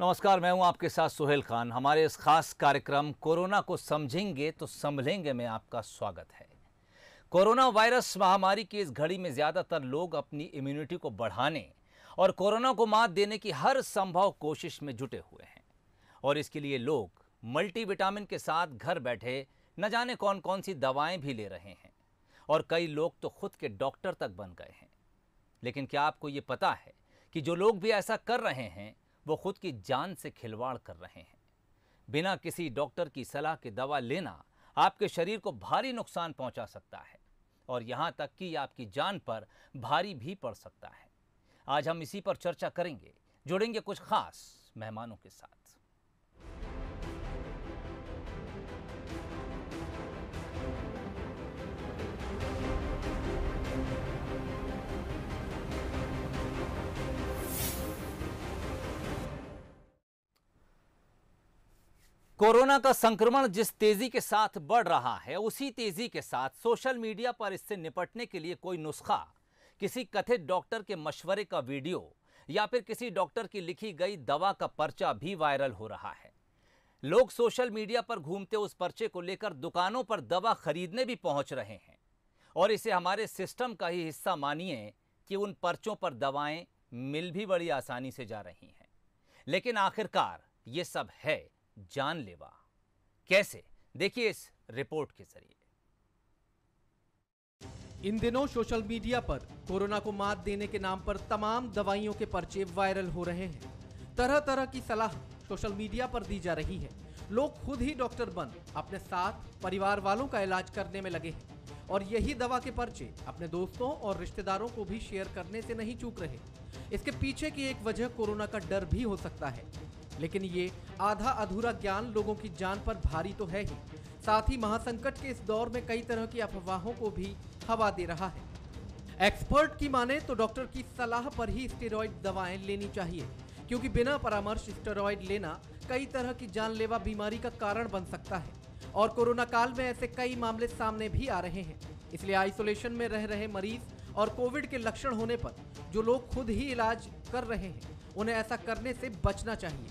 नमस्कार, मैं हूं आपके साथ सुहेल खान। हमारे इस खास कार्यक्रम कोरोना को समझेंगे तो संभलेंगे में आपका स्वागत है। कोरोना वायरस महामारी की इस घड़ी में ज्यादातर लोग अपनी इम्यूनिटी को बढ़ाने और कोरोना को मात देने की हर संभव कोशिश में जुटे हुए हैं और इसके लिए लोग मल्टीविटामिन के साथ घर बैठे न जाने कौन कौन सी दवाएं भी ले रहे हैं और कई लोग तो खुद के डॉक्टर तक बन गए हैं। लेकिन क्या आपको ये पता है कि जो लोग भी ऐसा कर रहे हैं वो खुद की जान से खिलवाड़ कर रहे हैं। बिना किसी डॉक्टर की सलाह के दवा लेना आपके शरीर को भारी नुकसान पहुंचा सकता है और यहां तक कि आपकी जान पर भारी भी पड़ सकता है। आज हम इसी पर चर्चा करेंगे, जुड़ेंगे कुछ खास मेहमानों के साथ। कोरोना का संक्रमण जिस तेजी के साथ बढ़ रहा है, उसी तेजी के साथ सोशल मीडिया पर इससे निपटने के लिए कोई नुस्खा, किसी कथित डॉक्टर के मशवरे का वीडियो या फिर किसी डॉक्टर की लिखी गई दवा का पर्चा भी वायरल हो रहा है। लोग सोशल मीडिया पर घूमते उस पर्चे को लेकर दुकानों पर दवा खरीदने भी पहुंच रहे हैं और इसे हमारे सिस्टम का ही हिस्सा मानिए कि उन पर्चों पर दवाएं मिल भी बड़ी आसानी से जा रही हैं। लेकिन आखिरकार ये सब है जानलेवा। कैसे, देखिए इस रिपोर्ट के जरिए। इन दिनों सोशल मीडिया पर कोरोना को मात देने के नाम पर तमाम दवाइयों के पर्चे वायरल हो रहे हैं। तरह तरह की सलाह सोशल मीडिया पर दी जा रही है। लोग खुद ही डॉक्टर बन अपने साथ परिवार वालों का इलाज करने में लगे हैं और यही दवा के पर्चे अपने दोस्तों और रिश्तेदारों को भी शेयर करने से नहीं चूक रहे। इसके पीछे की एक वजह कोरोना का डर भी हो सकता है, लेकिन ये आधा अधूरा ज्ञान लोगों की जान पर भारी तो है ही, साथ ही महासंकट के इस दौर में कई तरह की अफवाहों को भी हवा दे रहा है। एक्सपर्ट की माने तो डॉक्टर की सलाह पर ही स्टेरॉइड दवाएं लेनी चाहिए, क्योंकि बिना परामर्श स्टेरॉइड लेना कई तरह की जानलेवा बीमारी का कारण बन सकता है और कोरोना काल में ऐसे कई मामले सामने भी आ रहे हैं। इसलिए आइसोलेशन में रह रहे मरीज और कोविड के लक्षण होने पर जो लोग खुद ही इलाज कर रहे हैं, उन्हें ऐसा करने से बचना चाहिए।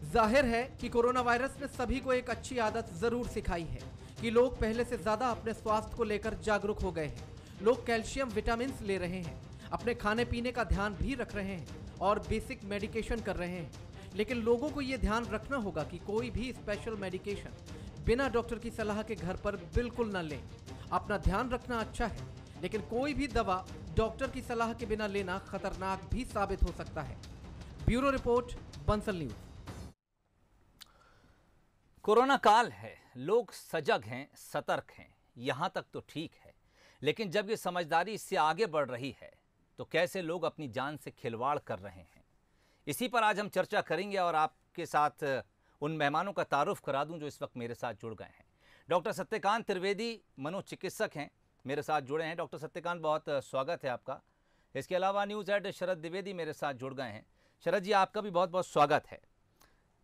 जाहिर है कि कोरोना वायरस ने सभी को एक अच्छी आदत जरूर सिखाई है कि लोग पहले से ज्यादा अपने स्वास्थ्य को लेकर जागरूक हो गए हैं। लोग कैल्शियम, विटामिन ले रहे हैं, अपने खाने पीने का ध्यान भी रख रहे हैं और बेसिक मेडिकेशन कर रहे हैं। लेकिन लोगों को ये ध्यान रखना होगा कि कोई भी स्पेशल मेडिकेशन बिना डॉक्टर की सलाह के घर पर बिल्कुल न लें। अपना ध्यान रखना अच्छा है, लेकिन कोई भी दवा डॉक्टर की सलाह के बिना लेना खतरनाक भी साबित हो सकता है। Bureau report, Bansal news. Corona काल है, लोग सजग हैं, सतर्क हैं, यहां तक तो ठीक है। लेकिन जब ये समझदारी इससे आगे बढ़ रही है तो कैसे लोग अपनी जान से खिलवाड़ कर रहे हैं, इसी पर आज हम चर्चा करेंगे और आपके साथ उन मेहमानों का तारुफ करा दूं जो इस वक्त मेरे साथ जुड़ गए हैं। डॉक्टर सत्यकांत त्रिवेदी मनोचिकित्सक हैं, मेरे साथ जुड़े हैं। डॉक्टर सत्यकांत, बहुत स्वागत है आपका। इसके अलावा न्यूज़ हेड शरद द्विवेदी मेरे साथ जुड़ गए हैं। शरद जी, आपका भी बहुत बहुत स्वागत है।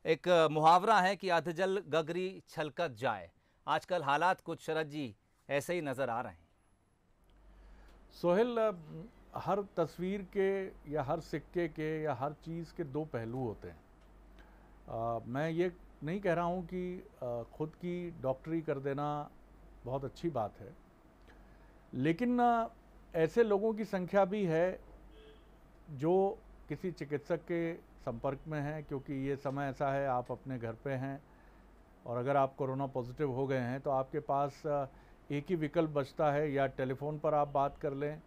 एक मुहावरा है कि अधजल गगरी छलकत जाए। आजकल हालात कुछ शरद जी ऐसे ही नज़र आ रहे हैं। सोहेल, हर तस्वीर के या हर सिक्के के या हर चीज़ के दो पहलू होते हैं। मैं ये नहीं कह रहा हूँ कि खुद की डॉक्टरी कर देना बहुत अच्छी बात है, लेकिन ऐसे लोगों की संख्या भी है जो किसी चिकित्सक के संपर्क में हैं, क्योंकि ये समय ऐसा है, आप अपने घर पे हैं और अगर आप कोरोना पॉजिटिव हो गए हैं तो आपके पास एक ही विकल्प बचता है, या टेलीफोन पर आप बात कर लें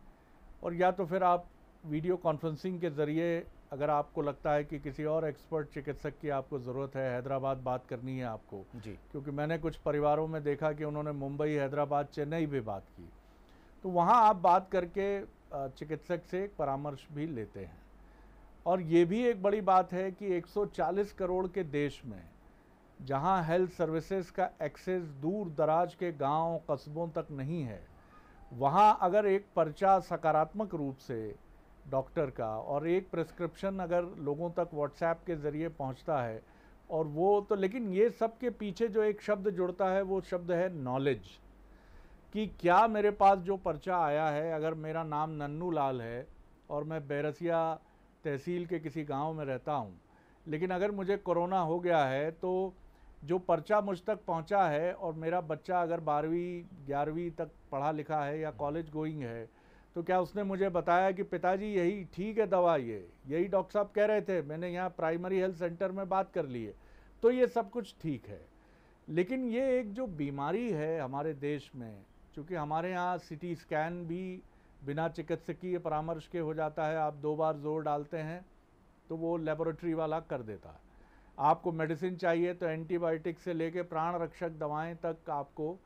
और या तो फिर आप वीडियो कॉन्फ्रेंसिंग के ज़रिए, अगर आपको लगता है कि किसी और एक्सपर्ट चिकित्सक की आपको ज़रूरत है, हैदराबाद बात करनी है आपको जी, क्योंकि मैंने कुछ परिवारों में देखा कि उन्होंने मुंबई, हैदराबाद, चेन्नई भी बात की, तो वहाँ आप बात करके चिकित्सक से एक परामर्श भी लेते हैं। और ये भी एक बड़ी बात है कि 140 करोड़ के देश में जहां हेल्थ सर्विसेज का एक्सेस दूर दराज के गांव कस्बों तक नहीं है, वहां अगर एक पर्चा सकारात्मक रूप से डॉक्टर का और एक प्रिस्क्रिप्शन अगर लोगों तक व्हाट्सएप के ज़रिए पहुंचता है, और वो तो, लेकिन ये सब के पीछे जो एक शब्द जुड़ता है वो शब्द है नॉलेज, कि क्या मेरे पास जो पर्चा आया है, अगर मेरा नाम नन्नू लाल है और मैं बैरसिया तहसील के किसी गांव में रहता हूं, लेकिन अगर मुझे कोरोना हो गया है तो जो पर्चा मुझ तक पहुंचा है और मेरा बच्चा अगर 12वीं 11वीं तक पढ़ा लिखा है या कॉलेज गोइंग है, तो क्या उसने मुझे बताया कि पिताजी यही ठीक है दवा, यही डॉक्टर साहब कह रहे थे, मैंने यहाँ प्राइमरी हेल्थ सेंटर में बात कर ली है, तो ये सब कुछ ठीक है। लेकिन ये एक जो बीमारी है हमारे देश में, चूँकि हमारे यहाँ सिटी स्कैन भी बिना चिकित्सकीय परामर्श के हो जाता है, आप 2 बार जोर डालते हैं तो वो लेबोरेटरी वाला कर देता है। आपको मेडिसिन चाहिए तो एंटीबायोटिक से लेके प्राण रक्षक दवाएं तक, आपको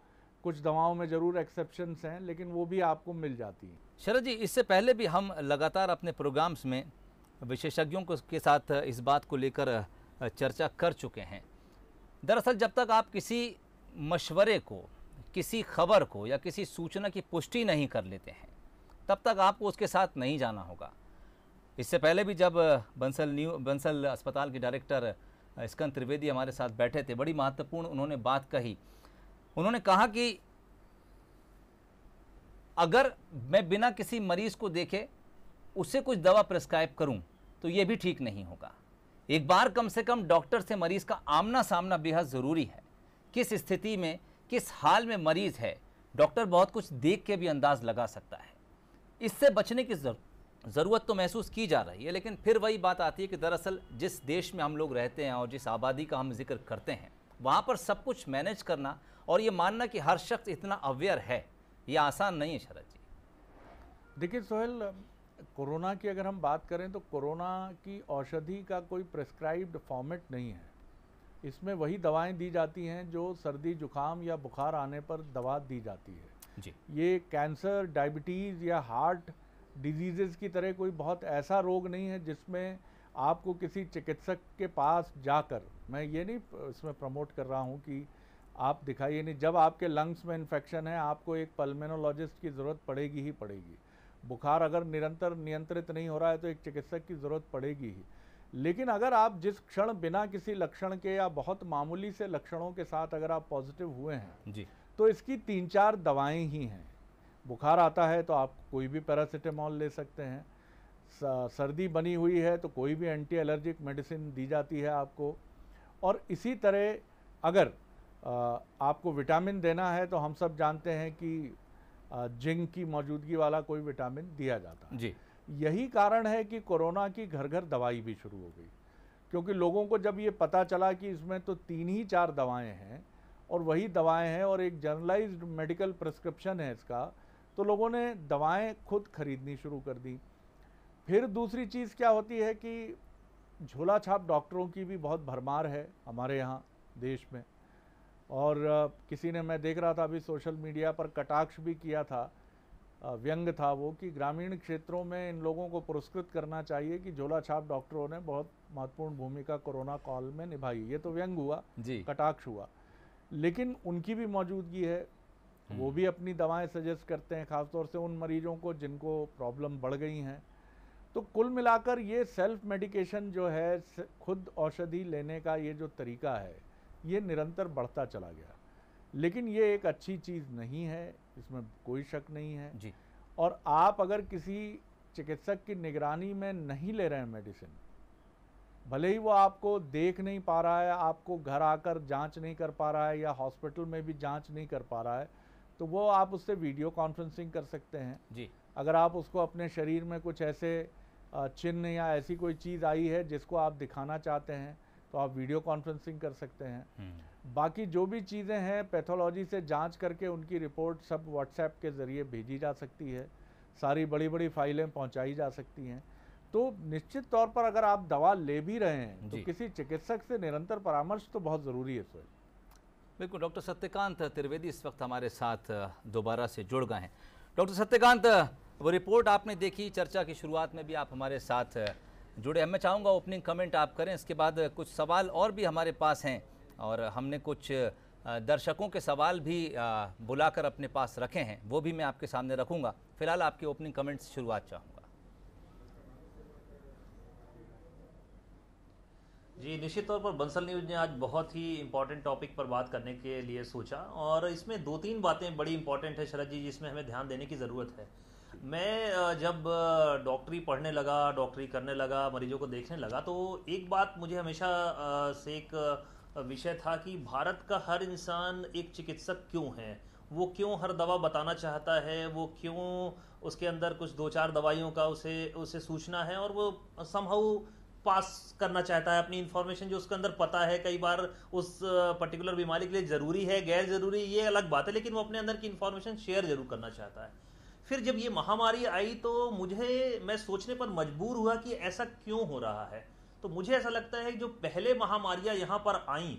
कुछ दवाओं में ज़रूर एक्सेप्शंस हैं, लेकिन वो भी आपको मिल जाती हैं। शरद जी, इससे पहले भी हम लगातार अपने प्रोग्राम्स में विशेषज्ञों के साथ इस बात को लेकर चर्चा कर चुके हैं। दरअसल जब तक आप किसी मशवरे को, किसी खबर को या किसी सूचना की पुष्टि नहीं कर लेते हैं, तब तक आपको उसके साथ नहीं जाना होगा। इससे पहले भी जब बंसल अस्पताल के डायरेक्टर स्कंद त्रिवेदी हमारे साथ बैठे थे, बड़ी महत्वपूर्ण उन्होंने बात कही। उन्होंने कहा कि अगर मैं बिना किसी मरीज को देखे उसे कुछ दवा प्रिस्क्राइब करूं तो यह भी ठीक नहीं होगा। एक बार कम से कम डॉक्टर से मरीज का आमना सामना बेहद ज़रूरी है। किस स्थिति में, किस हाल में मरीज है, डॉक्टर बहुत कुछ देख के भी अंदाज लगा सकता है। इससे बचने की ज़रूरत तो महसूस की जा रही है, लेकिन फिर वही बात आती है कि दरअसल जिस देश में हम लोग रहते हैं और जिस आबादी का हम जिक्र करते हैं, वहाँ पर सब कुछ मैनेज करना और ये मानना कि हर शख्स इतना अवेयर है, ये आसान नहीं है। शरद जी, देखिए सोहेल, कोरोना की अगर हम बात करें तो कोरोना की औषधि का कोई प्रेस्क्राइब्ड फॉर्मेट नहीं है। इसमें वही दवाएं दी जाती हैं जो सर्दी जुकाम या बुखार आने पर दवा दी जाती है जी। ये कैंसर, डायबिटीज़ या हार्ट डिजीज़ की तरह कोई बहुत ऐसा रोग नहीं है जिसमें आपको किसी चिकित्सक के पास जाकर, मैं ये नहीं इसमें प्रमोट कर रहा हूँ कि आप दिखाइए नहीं, जब आपके लंग्स में इन्फेक्शन है आपको एक पल्मोनोलॉजिस्ट की ज़रूरत पड़ेगी ही पड़ेगी। बुखार अगर निरंतर नियंत्रित नहीं हो रहा है तो एक चिकित्सक की ज़रूरत पड़ेगी ही। लेकिन अगर आप जिस क्षण बिना किसी लक्षण के या बहुत मामूली से लक्षणों के साथ अगर आप पॉजिटिव हुए हैं जी, तो इसकी 3-4 दवाएं ही हैं। बुखार आता है तो आप कोई भी पैरासीटामोल ले सकते हैं, सर्दी बनी हुई है तो कोई भी एंटी एलर्जिक मेडिसिन दी जाती है आपको, और इसी तरह अगर आपको विटामिन देना है तो हम सब जानते हैं कि जिंक की मौजूदगी वाला कोई विटामिन दिया जाता है जी। यही कारण है कि कोरोना की घर घर दवाई भी शुरू हो गई, क्योंकि लोगों को जब ये पता चला कि इसमें तो 3 ही 4 दवाएं हैं और वही दवाएं हैं और एक जनरलाइज्ड मेडिकल प्रिस्क्रिप्शन है इसका, तो लोगों ने दवाएं खुद खरीदनी शुरू कर दी। फिर दूसरी चीज़ क्या होती है कि झोला छाप डॉक्टरों की भी बहुत भरमार है हमारे यहाँ देश में, और किसी ने, मैं देख रहा था अभी सोशल मीडिया पर कटाक्ष भी किया था, व्यंग था वो, कि ग्रामीण क्षेत्रों में इन लोगों को पुरस्कृत करना चाहिए कि झोला छाप डॉक्टरों ने बहुत महत्वपूर्ण भूमिका कोरोना काल में निभाई। ये तो व्यंग हुआ जी, कटाक्ष हुआ, लेकिन उनकी भी मौजूदगी है, वो भी अपनी दवाएं सजेस्ट करते हैं, खासतौर से उन मरीजों को जिनको प्रॉब्लम बढ़ गई हैं। तो कुल मिलाकर ये सेल्फ मेडिकेशन जो है, खुद औषधि लेने का ये जो तरीका है, ये निरंतर बढ़ता चला गया। लेकिन ये एक अच्छी चीज़ नहीं है, इसमें कोई शक नहीं है जी। और आप अगर किसी चिकित्सक की निगरानी में नहीं ले रहे हैं मेडिसिन, भले ही वो आपको देख नहीं पा रहा है, आपको घर आकर जांच नहीं कर पा रहा है या हॉस्पिटल में भी जांच नहीं कर पा रहा है, तो वो आप उससे वीडियो कॉन्फ्रेंसिंग कर सकते हैं जी। अगर आप उसको अपने शरीर में कुछ ऐसे चिन्ह या ऐसी कोई चीज़ आई है जिसको आप दिखाना चाहते हैं तो आप वीडियो कॉन्फ्रेंसिंग कर सकते हैं। बाकी जो भी चीज़ें हैं पैथोलॉजी से जांच करके उनकी रिपोर्ट सब व्हाट्सएप के ज़रिए भेजी जा सकती है, सारी बड़ी बड़ी फाइलें पहुंचाई जा सकती हैं। तो निश्चित तौर पर अगर आप दवा ले भी रहे हैं तो किसी चिकित्सक से निरंतर परामर्श तो बहुत ज़रूरी है। सोहेल, बिल्कुल। डॉक्टर सत्यकांत त्रिवेदी इस वक्त हमारे साथ दोबारा से जुड़ गए हैं। डॉक्टर सत्यकांत, वो रिपोर्ट आपने देखी, चर्चा की शुरुआत में भी आप हमारे साथ जुड़े। मैं चाहूँगा ओपनिंग कमेंट आप करें, इसके बाद कुछ सवाल और भी हमारे पास हैं और हमने कुछ दर्शकों के सवाल भी बुलाकर अपने पास रखे हैं, वो भी मैं आपके सामने रखूँगा। फिलहाल आपके ओपनिंग कमेंट से शुरुआत चाहूँगा। जी, निश्चित तौर पर बंसल न्यूज़ ने आज बहुत ही इंपॉर्टेंट टॉपिक पर बात करने के लिए सोचा और इसमें 2-3 बातें बड़ी इंपॉर्टेंट है शरद जी, जिसमें हमें ध्यान देने की ज़रूरत है। मैं जब डॉक्टरी पढ़ने लगा, डॉक्टरी करने लगा, मरीजों को देखने लगा, तो एक बात मुझे हमेशा से एक विषय था कि भारत का हर इंसान एक चिकित्सक क्यों है, वो क्यों हर दवा बताना चाहता है, वो क्यों उसके अंदर कुछ 2-4 दवाइयों का उसे सूचना है और वो समहाउ पास करना चाहता है अपनी इन्फॉर्मेशन जो उसके अंदर पता है। कई बार उस पर्टिकुलर बीमारी के लिए ज़रूरी है, गैर ज़रूरी, ये अलग बात है, लेकिन वो अपने अंदर की इन्फॉर्मेशन शेयर जरूर करना चाहता है। फिर जब ये महामारी आई तो मैं सोचने पर मजबूर हुआ कि ऐसा क्यों हो रहा है। तो मुझे ऐसा लगता है कि जो पहले महामारियां यहाँ पर आईं,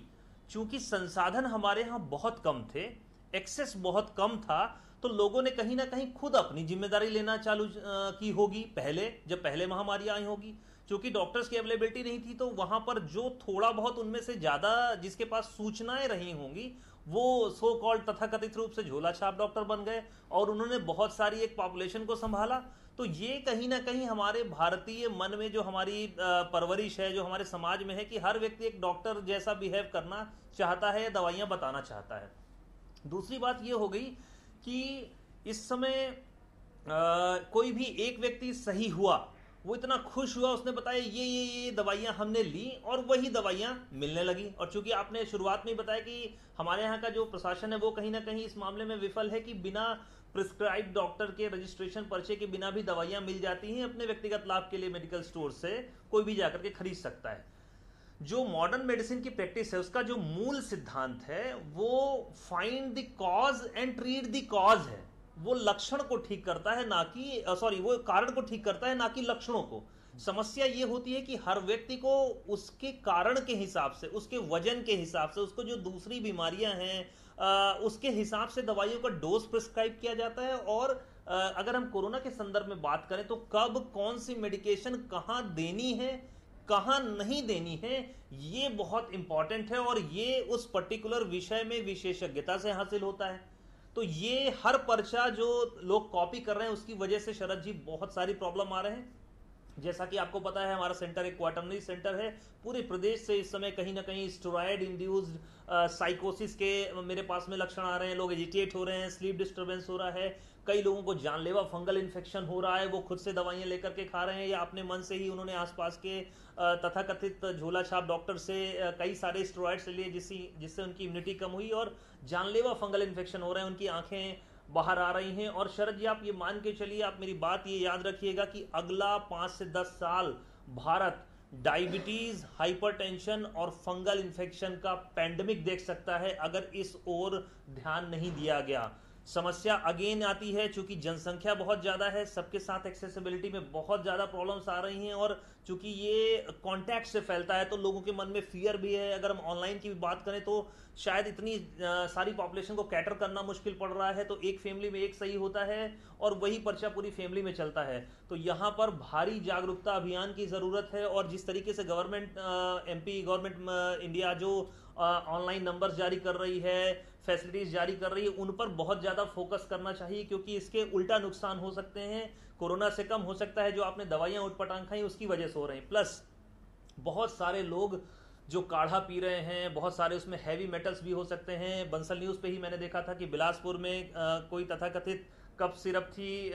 चूंकि संसाधन हमारे यहाँ बहुत कम थे, एक्सेस बहुत कम था, तो लोगों ने कहीं ना कहीं खुद अपनी जिम्मेदारी लेना चालू की होगी। जब पहले महामारियां आई होगी, चूंकि डॉक्टर्स की अवेलेबिलिटी नहीं थी, तो वहां पर जो थोड़ा बहुत उनमें से ज्यादा जिसके पास सूचनाएं रही होंगी, वो सो कॉल्ड तथाकथित रूप से झोला छाप डॉक्टर बन गए और उन्होंने बहुत सारी एक पॉपुलेशन को संभाला। तो ये कहीं ना कहीं हमारे भारतीय मन में जो हमारी परवरिश है, जो हमारे समाज में है, कि हर व्यक्ति एक डॉक्टर जैसा बिहेव करना चाहता है, दवाइयां बताना चाहता है। दूसरी बात ये हो गई कि इस समय कोई भी एक व्यक्ति सही हुआ, वो इतना खुश हुआ, उसने बताया ये दवाइयां हमने ली और वही दवाइयां मिलने लगी। और चूंकि आपने शुरुआत में ही बताया कि हमारे यहाँ का जो प्रशासन है वो कहीं ना कहीं इस मामले में विफल है कि बिना प्रिस्क्राइब डॉक्टर के रजिस्ट्रेशन पर्चे के बिना भी दवाइयां मिल जाती हैं अपने व्यक्तिगत लाभ के लिए। मेडिकल स्टोर से कोई भी जाकर के खरीद सकता है। जो मॉडर्न मेडिसिन की प्रैक्टिस है, उसका जो मूल सिद्धांत है वो find the cause and treat the cause है। वो लक्षण को ठीक करता है, ना कि वो कारण को ठीक करता है, ना कि लक्षणों को। समस्या ये होती है कि हर व्यक्ति को उसके कारण के हिसाब से, उसके वजन के हिसाब से, उसको जो दूसरी बीमारियां हैं उसके हिसाब से दवाइयों का डोज प्रिस्क्राइब किया जाता है। और अगर हम कोरोना के संदर्भ में बात करें तो कब कौन सी मेडिकेशन कहां देनी है, कहां नहीं देनी है, ये बहुत इंपॉर्टेंट है और ये उस पर्टिकुलर विषय में विशेषज्ञता से हासिल होता है। तो ये हर पर्चा जो लोग कॉपी कर रहे हैं उसकी वजह से शरद जी बहुत सारी प्रॉब्लम आ रहे हैं। जैसा कि आपको पता है, हमारा सेंटर एक क्वार्टरनरी सेंटर है। पूरे प्रदेश से इस समय कहीं ना कहीं स्टेरॉयड इंड्यूस्ड साइकोसिस के मेरे पास में लक्षण आ रहे हैं। लोग एजिटेट हो रहे हैं, स्लीप डिस्टर्बेंस हो रहा है, कई लोगों को जानलेवा फंगल इन्फेक्शन हो रहा है, वो खुद से दवाइयां लेकर के खा रहे हैं या अपने मन से ही उन्होंने आसपास के तथाकथित झोला छाप डॉक्टर से कई सारे स्टेरॉयड्स लिए जिससे उनकी इम्यूनिटी कम हुई और जानलेवा फंगल इन्फेक्शन हो रहे हैं, उनकी आंखें बाहर आ रही हैं। और शरद जी आप ये मान के चलिए, आप मेरी बात ये याद रखिएगा कि अगला 5 से 10 साल भारत डायबिटीज, हाइपरटेंशन और फंगल इन्फेक्शन का पैंडेमिक देख सकता है अगर इस ओर ध्यान नहीं दिया गया। समस्या अगेन आती है, चूंकि जनसंख्या बहुत ज़्यादा है, सबके साथ एक्सेसिबिलिटी में बहुत ज़्यादा प्रॉब्लम्स आ रही हैं और चूंकि ये कॉन्टैक्ट से फैलता है तो लोगों के मन में फियर भी है। अगर हम ऑनलाइन की भी बात करें तो शायद इतनी सारी पॉपुलेशन को कैटर करना मुश्किल पड़ रहा है, तो एक फैमिली में एक सही होता है और वही पर्चा पूरी फैमिली में चलता है। तो यहाँ पर भारी जागरूकता अभियान की ज़रूरत है और जिस तरीके से गवर्नमेंट इंडिया जो ऑनलाइन नंबर्स जारी कर रही है, फैसिलिटीज जारी कर रही है, उन पर बहुत ज़्यादा फोकस करना चाहिए, क्योंकि इसके उल्टा नुकसान हो सकते हैं। कोरोना से कम हो सकता है जो आपने दवाइयाँ उठपटांग खाई उसकी वजह से हो रही हैं। प्लस बहुत सारे लोग जो काढ़ा पी रहे हैं, बहुत सारे उसमें हैवी मेटल्स भी हो सकते हैं। बंसल न्यूज़ पे ही मैंने देखा था कि बिलासपुर में कोई तथाकथित कफ सिरप थी,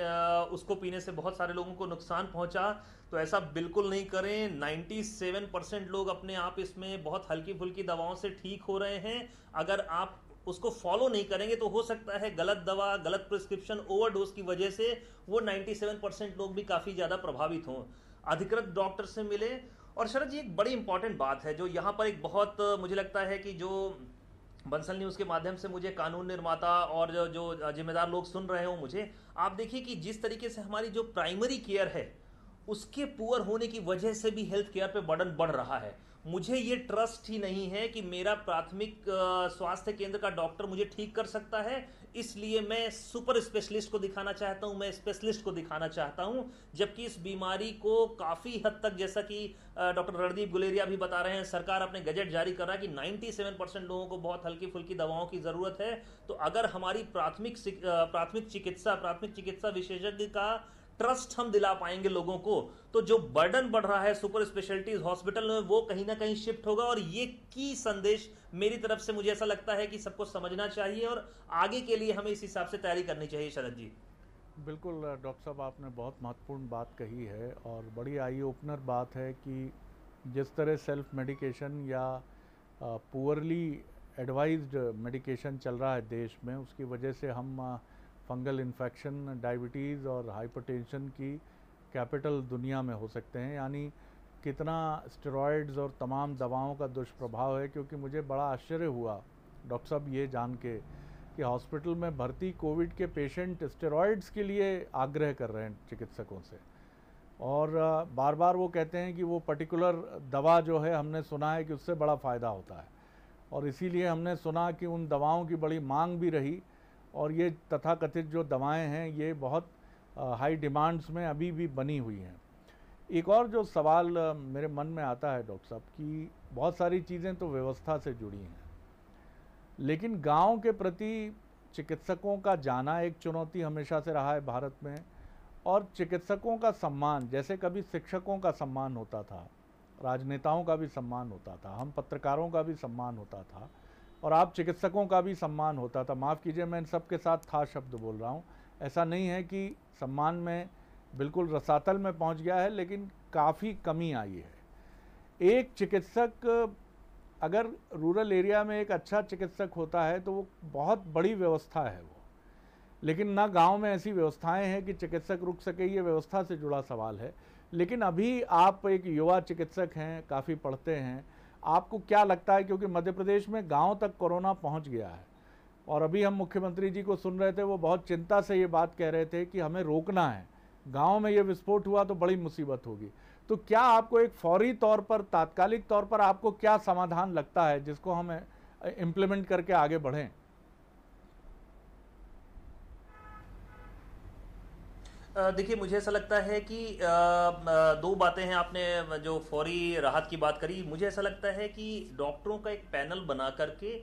उसको पीने से बहुत सारे लोगों को नुकसान पहुंचा। तो ऐसा बिल्कुल नहीं करें। 97% लोग अपने आप इसमें बहुत हल्की फुल्की दवाओं से ठीक हो रहे हैं। अगर आप उसको फॉलो नहीं करेंगे तो हो सकता है गलत दवा, गलत प्रिस्क्रिप्शन, ओवरडोज की वजह से वो 97% लोग भी काफ़ी ज़्यादा प्रभावित हों। अधिकृत डॉक्टर से मिले। और शरद जी एक बड़ी इंपॉर्टेंट बात है जो यहाँ पर एक बहुत मुझे लगता है कि जो बंसल न्यूज़ के माध्यम से मुझे कानून निर्माता और जो जिम्मेदार लोग सुन रहे हो, मुझे आप देखिए कि जिस तरीके से हमारी जो प्राइमरी केयर है उसके पुअर होने की वजह से भी हेल्थ केयर पे बर्डन बढ़ रहा है। मुझे ये ट्रस्ट ही नहीं है कि मेरा प्राथमिक स्वास्थ्य केंद्र का डॉक्टर मुझे ठीक कर सकता है, इसलिए मैं सुपर स्पेशलिस्ट को दिखाना चाहता हूं, मैं स्पेशलिस्ट को दिखाना चाहता हूं। जबकि इस बीमारी को काफ़ी हद तक, जैसा कि डॉक्टर रणदीप गुलेरिया भी बता रहे हैं, सरकार अपने गजट जारी कर रहा है कि 97% लोगों को बहुत हल्की फुल्की दवाओं की ज़रूरत है। तो अगर हमारी प्राथमिक चिकित्सा विशेषज्ञ का ट्रस्ट हम दिला पाएंगे लोगों को, तो जो बर्डन बढ़ रहा है सुपर स्पेशलिटीज हॉस्पिटल में वो कहीं ना कहीं शिफ्ट होगा। और ये की संदेश मेरी तरफ से मुझे ऐसा लगता है कि सबको समझना चाहिए और आगे के लिए हमें इस हिसाब से तैयारी करनी चाहिए। शरद जी बिल्कुल डॉक्टर साहब, आपने बहुत महत्वपूर्ण बात कही है और बड़ी आई ओपनर बात है कि जिस तरह सेल्फ मेडिकेशन या पुअरली एडवाइज्ड मेडिकेशन चल रहा है देश में, उसकी वजह से हम फंगल इन्फेक्शन, डायबिटीज़ और हाइपरटेंशन की कैपिटल दुनिया में हो सकते हैं। यानी कितना स्टेरॉइड्स और तमाम दवाओं का दुष्प्रभाव है। क्योंकि मुझे बड़ा आश्चर्य हुआ डॉक्टर साहब ये जान के कि हॉस्पिटल में भर्ती कोविड के पेशेंट स्टेरॉइड्स के लिए आग्रह कर रहे हैं चिकित्सकों से, और बार बार वो कहते हैं कि वो पर्टिकुलर दवा जो है, हमने सुना है कि उससे बड़ा फ़ायदा होता है, और इसीलिए हमने सुना कि उन दवाओं की बड़ी मांग भी रही, और ये तथाकथित जो दवाएं हैं ये बहुत हाई डिमांड्स में अभी भी बनी हुई हैं। एक और जो सवाल मेरे मन में आता है डॉक्टर साहब, कि बहुत सारी चीज़ें तो व्यवस्था से जुड़ी हैं, लेकिन गांव के प्रति चिकित्सकों का जाना एक चुनौती हमेशा से रहा है भारत में, और चिकित्सकों का सम्मान, जैसे कभी शिक्षकों का सम्मान होता था, राजनेताओं का भी सम्मान होता था, हम पत्रकारों का भी सम्मान होता था, और आप चिकित्सकों का भी सम्मान होता था। माफ़ कीजिए, मैं इन सब के साथ था शब्द बोल रहा हूँ। ऐसा नहीं है कि सम्मान में बिल्कुल रसातल में पहुँच गया है, लेकिन काफ़ी कमी आई है। एक चिकित्सक अगर रूरल एरिया में एक अच्छा चिकित्सक होता है तो वो बहुत बड़ी व्यवस्था है वो, लेकिन ना गांव में ऐसी व्यवस्थाएं हैं कि चिकित्सक रुक सके, ये व्यवस्था से जुड़ा सवाल है। लेकिन अभी आप एक युवा चिकित्सक हैं, काफ़ी पढ़ते हैं, आपको क्या लगता है, क्योंकि मध्य प्रदेश में गांव तक कोरोना पहुंच गया है, और अभी हम मुख्यमंत्री जी को सुन रहे थे, वो बहुत चिंता से ये बात कह रहे थे कि हमें रोकना है, गांव में ये विस्फोट हुआ तो बड़ी मुसीबत होगी। तो क्या आपको एक फौरी तौर पर, तात्कालिक तौर पर आपको क्या समाधान लगता है जिसको हम इम्प्लीमेंट करके आगे बढ़ें? देखिए, मुझे ऐसा लगता है कि दो बातें हैं। आपने जो फौरी राहत की बात करी, मुझे ऐसा लगता है कि डॉक्टरों का एक पैनल बना करके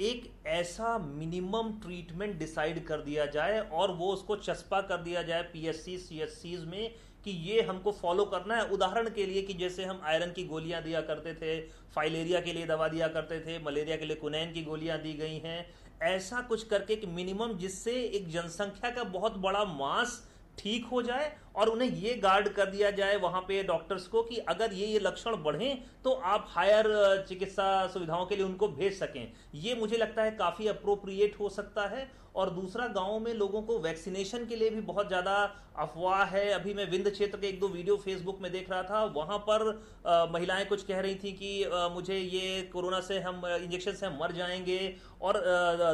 एक ऐसा मिनिमम ट्रीटमेंट डिसाइड कर दिया जाए और वो उसको चस्पा कर दिया जाए पीएससी सीएचसीज में कि ये हमको फॉलो करना है। उदाहरण के लिए कि जैसे हम आयरन की गोलियां दिया करते थे, फाइलेरिया के लिए दवा दिया करते थे, मलेरिया के लिए कुनैन की गोलियां दी गई हैं, ऐसा कुछ करके एक मिनिमम, जिससे एक जनसंख्या का बहुत बड़ा मास ठीक हो जाए और उन्हें ये गार्ड कर दिया जाए वहां पे डॉक्टर्स को कि अगर ये लक्षण बढ़ें तो आप हायर चिकित्सा सुविधाओं के लिए उनको भेज सकें। ये मुझे लगता है काफी अप्रोप्रिएट हो सकता है। और दूसरा, गांवों में लोगों को वैक्सीनेशन के लिए भी बहुत ज्यादा अफवाह है। अभी मैं विंध्य क्षेत्र के एक दो वीडियो फेसबुक में देख रहा था, वहां पर महिलाएं कुछ कह रही थी कि मुझे ये कोरोना से, हम इंजेक्शन से हम मर जाएंगे। और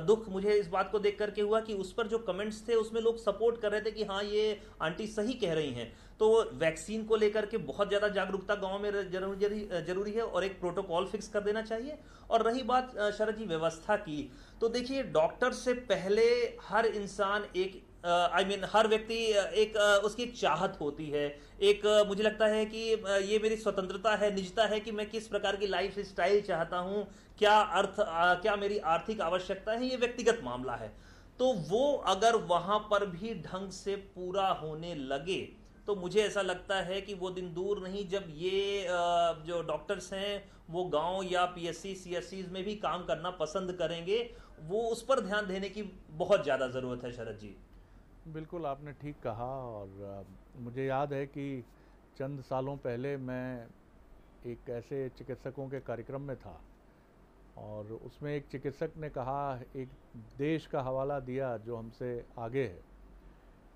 दुख मुझे इस बात को देख करके हुआ कि उस पर जो कमेंट्स थे उसमें लोग सपोर्ट कर रहे थे कि हाँ, ये आंटी सही कह रही हैं। तो वैक्सीन को लेकर के बहुत ज्यादा जागरूकता गांव में जरूरी है और एक प्रोटोकॉल फिक्स कर देना चाहिए। और रही बात शरद जी व्यवस्था की, तो देखिए, डॉक्टर से पहले हर इंसान एक हर व्यक्ति एक उसकी एक चाहत होती है। एक मुझे लगता है कि ये मेरी स्वतंत्रता है, निजता है कि मैं किस प्रकार की लाइफ स्टाइल चाहता हूं, क्या मेरी आर्थिक आवश्यकता है, ये व्यक्तिगत मामला है। तो वो अगर वहां पर भी ढंग से पूरा होने लगे तो मुझे ऐसा लगता है कि वो दिन दूर नहीं जब ये जो डॉक्टर्स हैं वो गांव या पीएससी सीएससीज में भी काम करना पसंद करेंगे। वो उस पर ध्यान देने की बहुत ज़्यादा ज़रूरत है शरद जी। बिल्कुल आपने ठीक कहा। और मुझे याद है कि चंद सालों पहले मैं एक ऐसे चिकित्सकों के कार्यक्रम में था, और उसमें एक चिकित्सक ने कहा, एक देश का हवाला दिया जो हमसे आगे है।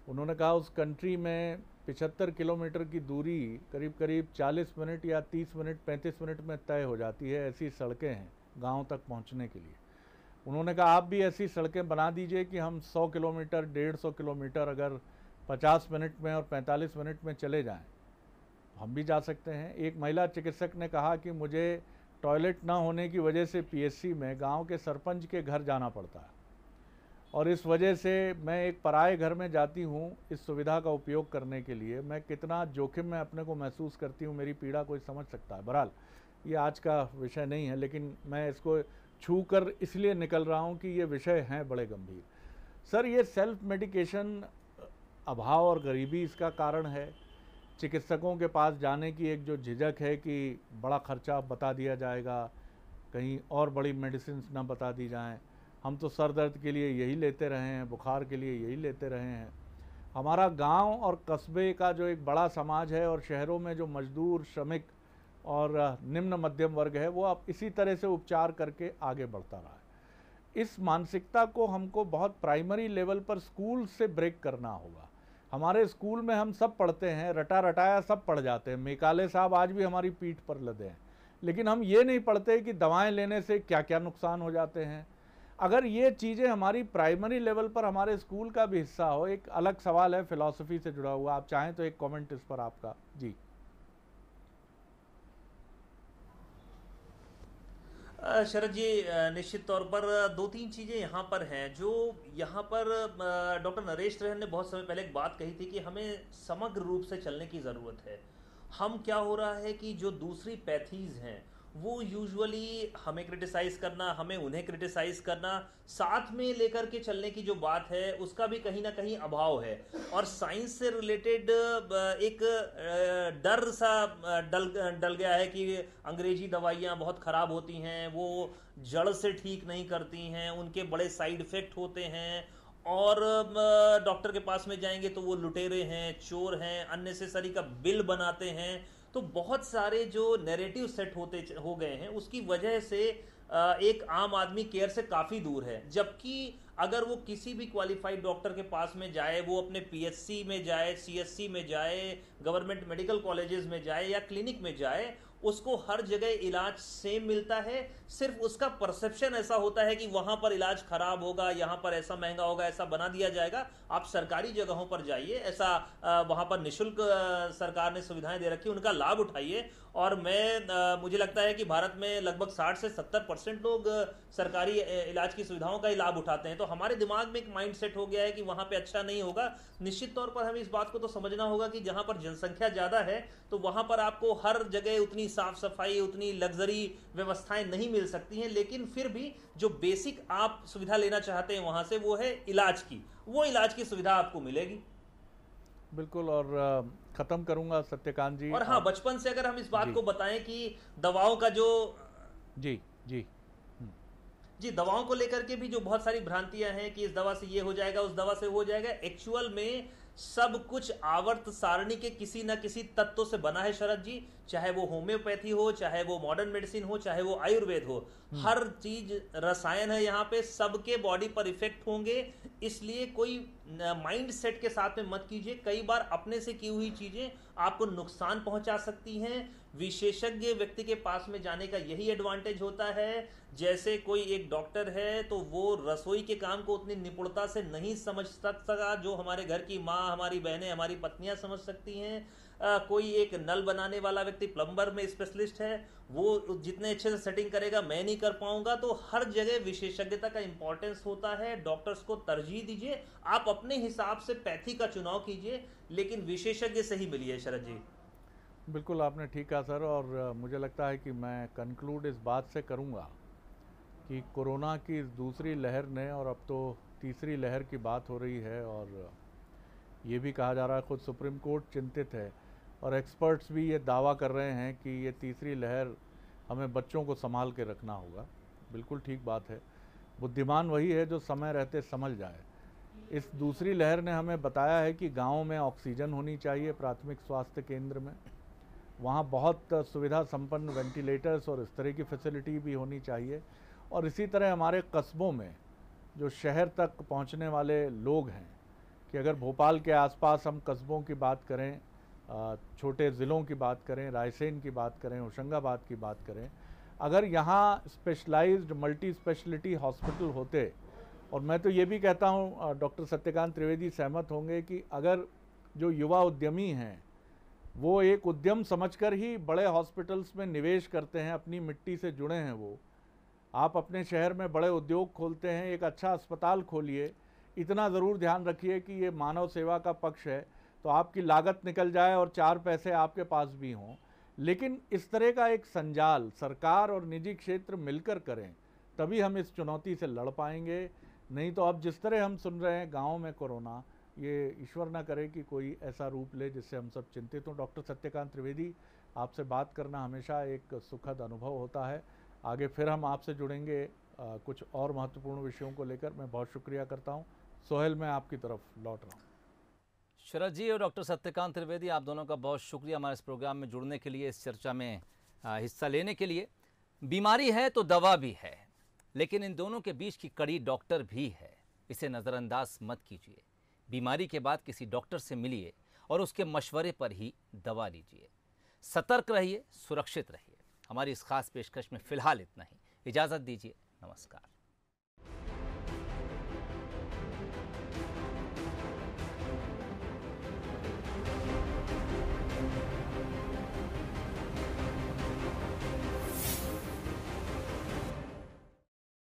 उन्होंने कहा उस कंट्री में 75 किलोमीटर की दूरी करीब करीब 40 मिनट या 30 मिनट 35 मिनट में तय हो जाती है, ऐसी सड़कें हैं गांव तक पहुंचने के लिए। उन्होंने कहा आप भी ऐसी सड़कें बना दीजिए कि हम 100 किलोमीटर 150 किलोमीटर अगर 50 मिनट में और 45 मिनट में चले जाएं, हम भी जा सकते हैं। एक महिला चिकित्सक ने कहा कि मुझे टॉयलेट ना होने की वजह से पीएससी में गांव के सरपंच के घर जाना पड़ता है, और इस वजह से मैं एक पराये घर में जाती हूँ इस सुविधा का उपयोग करने के लिए। मैं कितना जोखिम में अपने को महसूस करती हूँ, मेरी पीड़ा कोई समझ सकता है। बहरहाल ये आज का विषय नहीं है, लेकिन मैं इसको छू कर इसलिए निकल रहा हूँ कि ये विषय हैं बड़े गंभीर। सर, ये सेल्फ मेडिकेशन अभाव और गरीबी इसका कारण है। चिकित्सकों के पास जाने की एक जो झिझक है कि बड़ा खर्चा बता दिया जाएगा, कहीं और बड़ी मेडिसिन ना बता दी जाएं। हम तो सर दर्द के लिए यही लेते रहे हैं, बुखार के लिए यही लेते रहे हैं, हमारा गांव और कस्बे का जो एक बड़ा समाज है और शहरों में जो मजदूर, श्रमिक और निम्न मध्यम वर्ग है, वो अब इसी तरह से उपचार करके आगे बढ़ता रहा है। इस मानसिकता को हमको बहुत प्राइमरी लेवल पर स्कूल से ब्रेक करना होगा। हमारे स्कूल में हम सब पढ़ते हैं, रटा रटाया सब पढ़ जाते हैं, मेकाले साहब आज भी हमारी पीठ पर लदे हैं, लेकिन हम ये नहीं पढ़ते कि दवाएं लेने से क्या क्या नुकसान हो जाते हैं। अगर ये चीज़ें हमारी प्राइमरी लेवल पर हमारे स्कूल का भी हिस्सा हो। एक अलग सवाल है फिलॉसफी से जुड़ा हुआ, आप चाहें तो एक कमेंट इस पर आपका। जी शरद जी, निश्चित तौर पर दो तीन चीज़ें यहाँ पर हैं जो यहाँ पर डॉक्टर नरेश त्रेहन ने बहुत समय पहले एक बात कही थी कि हमें समग्र रूप से चलने की ज़रूरत है। हम क्या हो रहा है कि जो दूसरी पैथीज हैं वो यूजुअली हमें क्रिटिसाइज करना, हमें उन्हें क्रिटिसाइज करना, साथ में लेकर के चलने की जो बात है उसका भी कहीं ना कहीं अभाव है। और साइंस से रिलेटेड एक डर सा डल गया है कि अंग्रेजी दवाइयाँ बहुत ख़राब होती हैं, वो जड़ से ठीक नहीं करती हैं, उनके बड़े साइड इफ़ेक्ट होते हैं, और डॉक्टर के पास में जाएंगे तो वो लुटेरे हैं, चोर हैं, अननेसेसरी का बिल बनाते हैं। तो बहुत सारे जो नैरेटिव सेट हो गए हैं उसकी वजह से एक आम आदमी केयर से काफ़ी दूर है। जबकि अगर वो किसी भी क्वालिफाइड डॉक्टर के पास में जाए, वो अपने पीएचसी में जाए, सीएचसी में जाए, गवर्नमेंट मेडिकल कॉलेजेस में जाए या क्लिनिक में जाए, उसको हर जगह इलाज सेम मिलता है। सिर्फ उसका परसेप्शन ऐसा होता है कि वहां पर इलाज खराब होगा, यहाँ पर ऐसा महंगा होगा, ऐसा बना दिया जाएगा। आप सरकारी जगहों पर जाइए, ऐसा वहां पर निःशुल्क सरकार ने सुविधाएं दे रखी, उनका लाभ उठाइए। और मुझे लगता है कि भारत में लगभग 60 से 70% लोग सरकारी इलाज की सुविधाओं का ही लाभ उठाते हैं। तो हमारे दिमाग में एक माइंड सेट हो गया है कि वहां पे अच्छा नहीं होगा। निश्चित तौर पर हमें इस बात को तो समझना होगा कि जहां पर जनसंख्या ज़्यादा है तो वहां पर आपको हर जगह उतनी साफ सफाई, उतनी लग्जरी व्यवस्थाएं नहीं मिल सकती हैं, लेकिन फिर भी जो बेसिक आप सुविधा लेना चाहते हैं वहां से, वो है इलाज की, वो इलाज की सुविधा आपको मिलेगी। बिल्कुल। और ख़त्म करूंगा सत्यकांत जी। और हाँ, बचपन से अगर हम इस बात को बताएं कि दवाओं का जो जी जी जी दवाओं को लेकर के भी जो बहुत सारी भ्रांतियां हैं कि इस दवा से ये हो जाएगा, उस दवा से वो हो जाएगा, एक्चुअल में सब कुछ आवर्त सारणी के किसी न किसी तत्व से बना है शरद जी। चाहे वो होम्योपैथी हो, चाहे वो मॉडर्न मेडिसिन हो, चाहे वो आयुर्वेद हो, हर चीज रसायन है यहाँ पे, सबके बॉडी पर इफेक्ट होंगे। इसलिए कोई माइंड सेट के साथ में मत कीजिए। कई बार अपने से की हुई चीजें आपको नुकसान पहुंचा सकती हैं। विशेषज्ञ व्यक्ति के पास में जाने का यही एडवांटेज होता है। जैसे कोई एक डॉक्टर है तो वो रसोई के काम को उतनी निपुणता से नहीं समझ सका जो हमारे घर की माँ, हमारी बहनें, हमारी पत्नियां समझ सकती हैं। कोई एक नल बनाने वाला व्यक्ति प्लम्बर में स्पेशलिस्ट है, वो जितने अच्छे से सेटिंग करेगा मैं नहीं कर पाऊंगा। तो हर जगह विशेषज्ञता का इंपॉर्टेंस होता है। डॉक्टर्स को तरजीह दीजिए, आप अपने हिसाब से पैथी का चुनाव कीजिए, लेकिन विशेषज्ञ से ही मिलिए। शरद जी बिल्कुल आपने ठीक कहा सर। और मुझे लगता है कि मैं कंक्लूड इस बात से करूंगा कि कोरोना की इस दूसरी लहर ने, और अब तो तीसरी लहर की बात हो रही है, और ये भी कहा जा रहा है, खुद सुप्रीम कोर्ट चिंतित है और एक्सपर्ट्स भी ये दावा कर रहे हैं कि ये तीसरी लहर हमें बच्चों को संभाल के रखना होगा। बिल्कुल ठीक बात है। बुद्धिमान वही है जो समय रहते समझ जाए। इस दूसरी लहर ने हमें बताया है कि गाँव में ऑक्सीजन होनी चाहिए, प्राथमिक स्वास्थ्य केंद्र में, वहाँ बहुत सुविधा संपन्न वेंटिलेटर्स और इस तरह की फैसिलिटी भी होनी चाहिए। और इसी तरह हमारे कस्बों में जो शहर तक पहुँचने वाले लोग हैं, कि अगर भोपाल के आसपास हम कस्बों की बात करें, छोटे ज़िलों की बात करें, रायसेन की बात करें, होशंगाबाद की बात करें, अगर यहाँ स्पेशलाइज्ड मल्टी स्पेशलिटी हॉस्पिटल होते, और मैं तो ये भी कहता हूँ, डॉक्टर सत्यकांत त्रिवेदी सहमत होंगे, कि अगर जो युवा उद्यमी हैं वो एक उद्यम समझकर ही बड़े हॉस्पिटल्स में निवेश करते हैं, अपनी मिट्टी से जुड़े हैं, वो आप अपने शहर में बड़े उद्योग खोलते हैं, एक अच्छा अस्पताल खोलिए, इतना ज़रूर ध्यान रखिए कि ये मानव सेवा का पक्ष है, तो आपकी लागत निकल जाए और 4 पैसे आपके पास भी हों। लेकिन इस तरह का एक संजाल सरकार और निजी क्षेत्र मिलकर करें, तभी हम इस चुनौती से लड़ पाएंगे। नहीं तो अब जिस तरह हम सुन रहे हैं गाँव में कोरोना, ये ईश्वर ना करे कि कोई ऐसा रूप ले जिससे हम सब चिंतित हों। डॉक्टर सत्यकांत त्रिवेदी, आपसे बात करना हमेशा एक सुखद अनुभव होता है। आगे फिर हम आपसे जुड़ेंगे कुछ और महत्वपूर्ण विषयों को लेकर। मैं बहुत शुक्रिया करता हूँ। सोहेल, मैं आपकी तरफ लौट रहा हूँ। शरद जी और डॉक्टर सत्यकांत त्रिवेदी, आप दोनों का बहुत शुक्रिया हमारे इस प्रोग्राम में जुड़ने के लिए, इस चर्चा में हिस्सा लेने के लिए। बीमारी है तो दवा भी है, लेकिन इन दोनों के बीच की कड़ी डॉक्टर भी है, इसे नज़रअंदाज मत कीजिए। बीमारी के बाद किसी डॉक्टर से मिलिए और उसके मशवरे पर ही दवा लीजिए। सतर्क रहिए, सुरक्षित रहिए। हमारी इस खास पेशकश में फ़िलहाल इतना ही। इजाज़त दीजिए, नमस्कार।